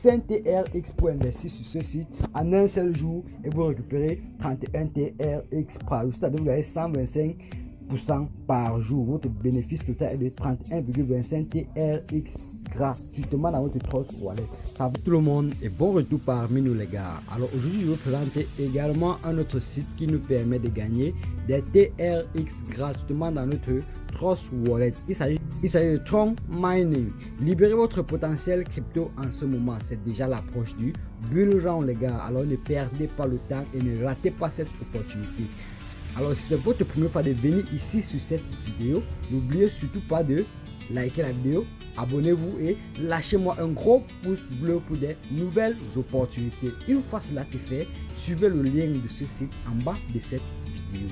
25 TRX pour investir sur ce site en un seul jour et vous récupérez 31 TRX par jour, c'est-à-dire vous avez 125% par jour. Votre bénéfice total est de 31,25 TRX gratuitement dans votre Trust Wallet. Ça va tout le monde et bon retour parmi nous les gars. Alors aujourd'hui je vais vous présenter également un autre site qui nous permet de gagner des TRX gratuitement dans notre Trust Wallet. Il s'agit de Tron Mining. Libérez votre potentiel crypto en ce moment. C'est déjà l'approche du bull run les gars. Alors ne perdez pas le temps et ne ratez pas cette opportunité. Alors si c'est votre première fois de venir ici sur cette vidéo, n'oubliez surtout pas de liker la vidéo, abonnez-vous et lâchez-moi un gros pouce bleu pour des nouvelles opportunités. Une fois cela est fait, suivez le lien de ce site en bas de cette vidéo.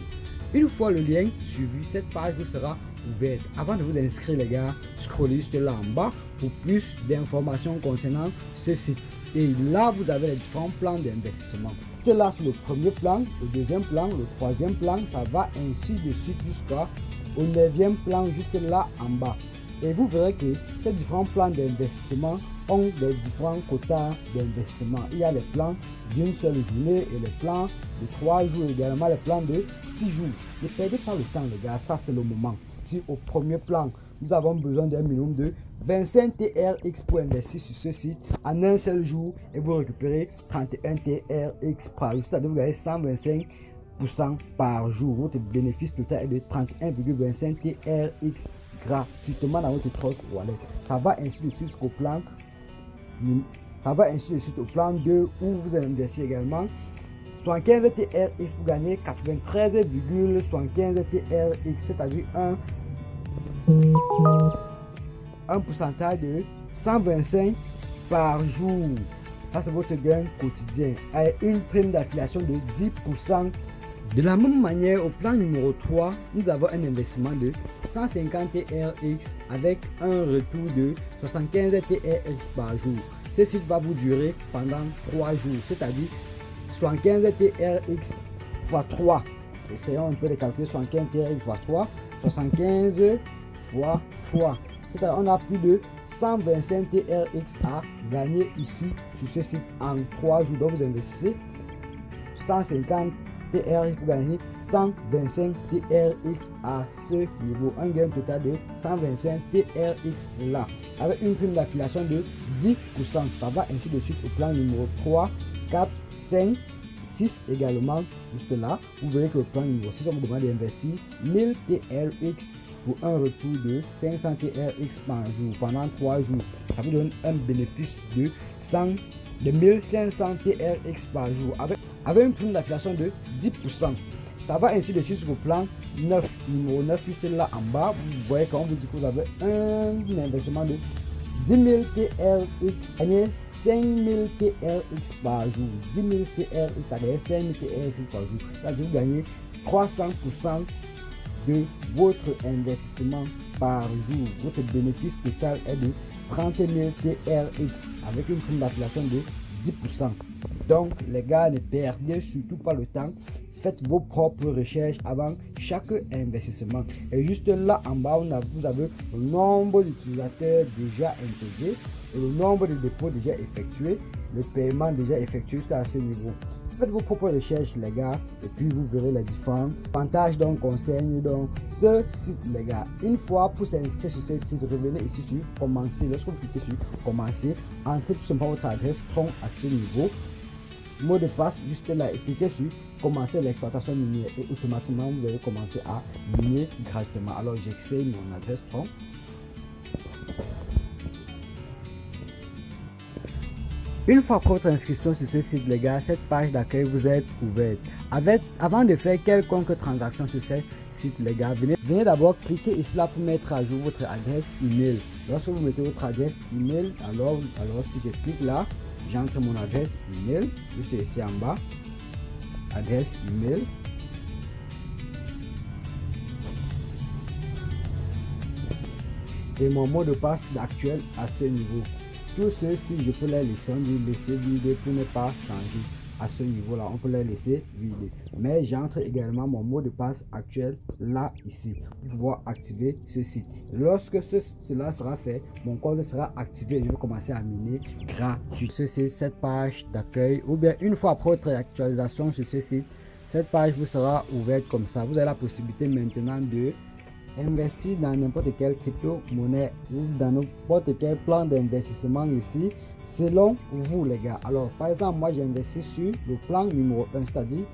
Une fois le lien suivi, cette page vous sera ouverte. Avant de vous inscrire les gars, scrollez juste là en bas pour plus d'informations concernant ce site. Et là vous avez les différents plans d'investissement. Tout là sur le premier plan, le deuxième plan, le troisième plan, ça va ainsi de suite jusqu'au 9e plan juste là en bas. Et vous verrez que ces différents plans d'investissement ont des différents quotas d'investissement. Il y a les plans d'une seule journée et les plans de 3 jours, également les plans de 6 jours. Ne perdez pas le temps les gars, ça c'est le moment. Si au premier plan, nous avons besoin d'un minimum de 25 TRX pour investir sur ce site en un seul jour et vous récupérez 31 TRX par jour, c'est-à-dire vous avez 125% par jour. Votre bénéfice total est de 31,25 TRX gratuitement dans votre Trust Wallet. Ça va ainsi de suite jusqu'au plan. Ça va ainsi de suite au plan 2 où vous investissez également 75 TRX pour gagner 93,75 TRX, c'est-à-dire un pourcentage de 125 par jour. Ça c'est votre gain quotidien avec une prime d'affiliation de 10%. De la même manière, au plan numéro 3, nous avons un investissement de 150 TRX avec un retour de 75 TRX par jour. Ce site va vous durer pendant 3 jours, c'est-à-dire 75 TRX x 3. Essayons un peu de calculer 75 TRX x 3, 75 x 3. C'est-à-dire on a plus de 125 TRX à gagner ici sur ce site en 3 jours. Donc vous investissez 150 TRX pour gagner 125 TRX à ce niveau. Un gain total de 125 TRX là. Avec une prime d'affiliation de 10%. Ça va ainsi de suite au plan numéro 3, 4, 5, 6 également. Juste là. Vous verrez que le plan numéro 6, on vous demande d'investir 1000 TRX pour un retour de 500 TRX par jour pendant 3 jours. Ça vous donne un bénéfice de 1500 TRX par jour avec une prime d'affiliation de 10%. Ça va ainsi de suite sur le plan 9, numéro 9 juste là en bas. Vous voyez quand on vous dit que vous avez un investissement de 10 000 TRX, gagnez 5 000 TRX par jour. 10 000 TRX, ça gagne 5 000 TRX par jour. Là, vous gagnez 300% de votre investissement par jour. Votre bénéfice total est de 30 000 TRX avec une prime d'affiliation de 10%. Donc les gars, ne perdez surtout pas le temps. Faites vos propres recherches avant chaque investissement. Et juste là en bas, vous avez le nombre d'utilisateurs déjà intégrés et le nombre de dépôts déjà effectués, le paiement déjà effectué juste à ce niveau. Faites vos propres recherches les gars et puis vous verrez les différents avantages dont concerne donc ce site les gars. Une fois pour s'inscrire sur ce site, revenez ici sur commencer. Lorsque vous cliquez sur commencer, entrez tout simplement votre adresse Tron à ce niveau, mot de passe juste là et cliquez sur commencer l'exploitation minière et automatiquement vous allez commencer à miner gratuitement. Alors j'excelle mon adresse Tron. Une fois que votre inscription sur ce site les gars, cette page d'accueil vous est ouverte. Avant de faire quelconque transaction sur ce site les gars, venez d'abord cliquer ici là pour mettre à jour votre adresse email. Lorsque vous mettez votre adresse email, alors si je clique là, j'entre mon adresse email juste ici en bas, adresse email. Et mon mot de passe actuel à ce niveau. Tout ceci, je peux les laisser vide pour ne pas changer. à ce niveau là, on peut les laisser vider. Mais j'entre également mon mot de passe actuel là ici pour pouvoir activer ce site. Lorsque cela sera fait, mon compte sera activé et je vais commencer à miner gratuit. Ceci, cette page d'accueil, ou bien une fois après votre actualisation sur ce site, cette page vous sera ouverte comme ça. Vous avez la possibilité maintenant de investir dans n'importe quelle crypto-monnaie ou dans n'importe quel plan d'investissement ici, selon vous les gars. Alors par exemple, moi j'ai investi sur le plan numéro 1, c'est-à-dire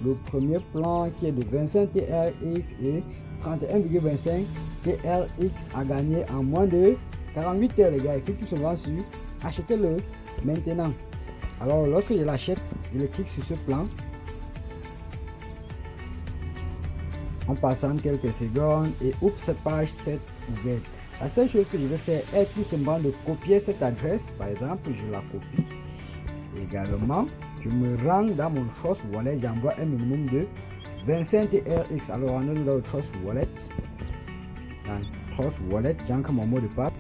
le premier plan qui est de 25 TRX et 31,25 TRX à gagner en moins de 48 heures les gars. Et clique tout simplement sur achetez-le maintenant. Alors lorsque je l'achète, je le clique sur ce plan. En passant quelques secondes et oups, cette page s'est ouverte. La seule chose que je vais faire est tout simplement de copier cette adresse. Par exemple, je la copie. Également, je me rends dans mon Trust Wallet. J'envoie un minimum de 25 TRX. Alors, on est dans le Trust Wallet. Dans le Trust Wallet, j'encre mon mot de passe.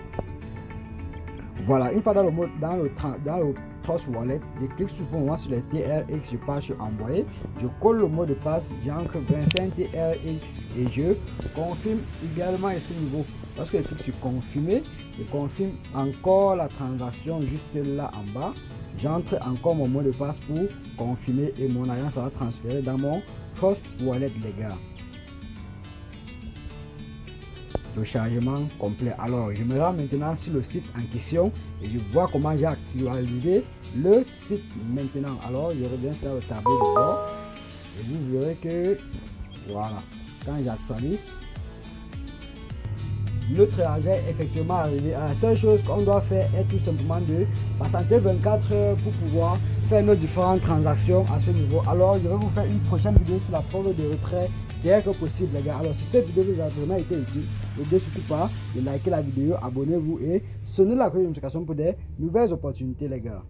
Voilà, une fois dans le Trust Wallet, je clique souvent sur les TRX, je passe sur envoyer, je colle le mot de passe, j'encre 25 TRX et je confirme également ici niveau. Lorsque je clique sur confirmer, je confirme encore la transaction juste là en bas. J'entre encore mon mot de passe pour confirmer et mon argent sera transféré dans mon Trust Wallet les gars. Le chargement complet. Alors je me rends maintenant sur le site en question et je vois comment j'ai actualisé le site maintenant. Alors je reviens sur le tableau de bord et vous verrez que voilà, quand j'actualise, notre argent est effectivement arrivé. La seule chose qu'on doit faire est tout simplement de patienter 24 heures pour pouvoir faire nos différentes transactions à ce niveau. Alors je vais vous faire une prochaine vidéo sur la forme de retrait dès que possible les gars. Alors si cette vidéo vous a vraiment été utile, n'oubliez surtout pas de liker la vidéo, abonnez-vous et sonnez la cloche de notification pour des nouvelles opportunités les gars.